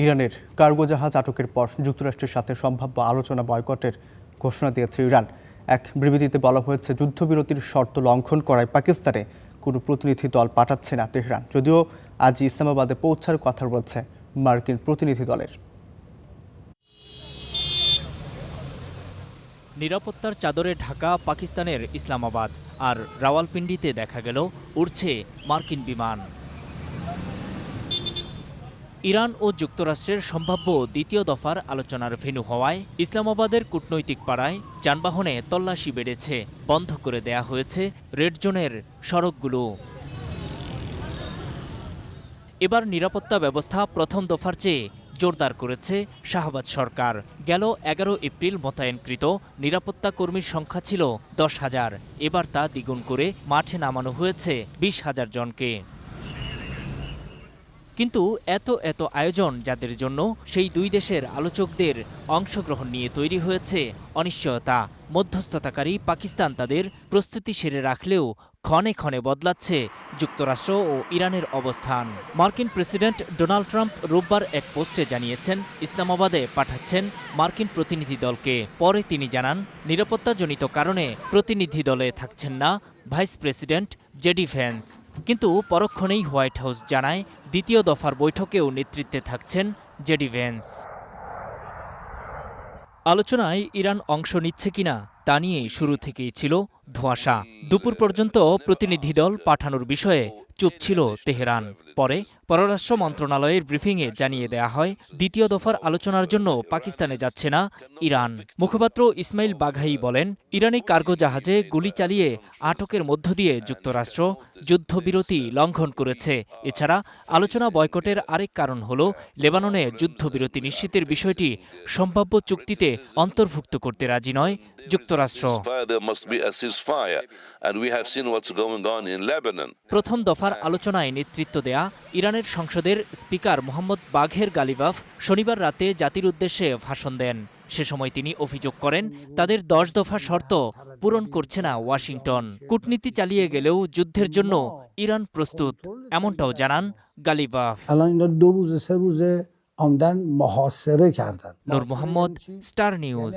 ইরানের কার্গো জাহাজ আটকের পর যুক্তরাষ্ট্রের সাথে সম্ভাব্য আলোচনা বয়কটের ঘোষণা দিয়েছে ইরান। এক বিবৃতিতে বলা হয়েছে, যুদ্ধবিরতির শর্ত লঙ্ঘন করায় পাকিস্তানে কোনো প্রতিনিধি দল পাঠাচ্ছে না তেহরান, যদিও আজ ইসলামাবাদে পৌঁছার কথা রয়েছে মার্কিন প্রতিনিধি দলের। নিরাপত্তার চাদরে ঢাকা পাকিস্তানের ইসলামাবাদ, আর রাওয়ালপিন্ডিতে দেখা গেল উড়ছে মার্কিন বিমান। ইরান ও যুক্তরাষ্ট্রের সম্ভাব্য দ্বিতীয় দফার আলোচনার ভেন্যু হওয়ায় ইসলামাবাদের কূটনৈতিক পাড়ায় যানবাহনে তল্লাশি বেড়েছে, বন্ধ করে দেয়া হয়েছে রেড জোনের সড়কগুলো। এবার নিরাপত্তা ব্যবস্থা প্রথম দফার চেয়ে জোরদার করেছে শাহবাজ সরকার। গেল 11 এপ্রিল মোতায়েনকৃত নিরাপত্তা কর্মীর সংখ্যা ছিল 10,000, এবার তা দ্বিগুণ করে মাঠে নামানো হয়েছে 20,000 জনকে। কিন্তু এত আয়োজন যাদের জন্য, সেই দুই দেশের আলোচকদের অংশগ্রহণ নিয়ে তৈরি হয়েছে অনিশ্চয়তা। মধ্যস্থতাকারী পাকিস্তান তাদের প্রস্তুতি সেরে রাখলেও ক্ষণে ক্ষণে বদলাচ্ছে যুক্তরাষ্ট্র ও ইরানের অবস্থান। মার্কিন প্রেসিডেন্ট ডোনাল্ড ট্রাম্প রোববার এক পোস্টে জানিয়েছেন, ইসলামাবাদে পাঠাচ্ছেন মার্কিন প্রতিনিধি দলকে। পরে তিনি জানান, নিরাপত্তাজনিত কারণে প্রতিনিধি দলে থাকছেন না ভাইস প্রেসিডেন্ট জেডি ভ্যান্স। কিন্তু পরক্ষণেই হোয়াইট হাউস জানায়, দ্বিতীয় দফার বৈঠকেও নেতৃত্বে থাকছেন জেডি ভ্যান্স। আলোচনায় ইরান অংশ নিচ্ছে কিনা তা নিয়ে শুরু থেকেই ছিল ধোঁয়াশা। দুপুর পর্যন্ত প্রতিনিধি দল পাঠানোর বিষয়ে চুপ ছিল তেহরান। পরে পররাষ্ট্র মন্ত্রণালয়ের ব্রিফিংয়ে জানিয়ে দেয়া হয়, দ্বিতীয় দফার আলোচনার জন্য পাকিস্তানে যাচ্ছে না ইরান। মুখপাত্র ইসমাইল বাঘাই বলেন, ইরানি কার্গো জাহাজে গুলি চালিয়ে আটকের মধ্য দিয়ে যুক্তরাষ্ট্র যুদ্ধবিরতি লঙ্ঘন করেছে। এছাড়া আলোচনা বয়কটের আরেক কারণ হল, লেবাননে যুদ্ধবিরতি নিশ্চিতের বিষয়টি সম্ভাব্য চুক্তিতে অন্তর্ভুক্ত করতে রাজি নয় যুক্তরাষ্ট্র। প্রথম দফার আলোচনায় নেতৃত্ব দেয়া ইরানের সংসদের স্পিকার মোহাম্মদ বাঘের গালিবাফ শনিবার রাতে জাতির উদ্দেশ্যে ভাষণ দেন। সে সময় তিনি অভিযোগ করেন, তাদের 10 দফা শর্ত পূরণ করছে না ওয়াশিংটন। কূটনীতি চালিয়ে গেলেও যুদ্ধের জন্য ইরান প্রস্তুত, এমনটাও জানান গালিবাফ। নূর মোহাম্মদ, স্টার নিউজ।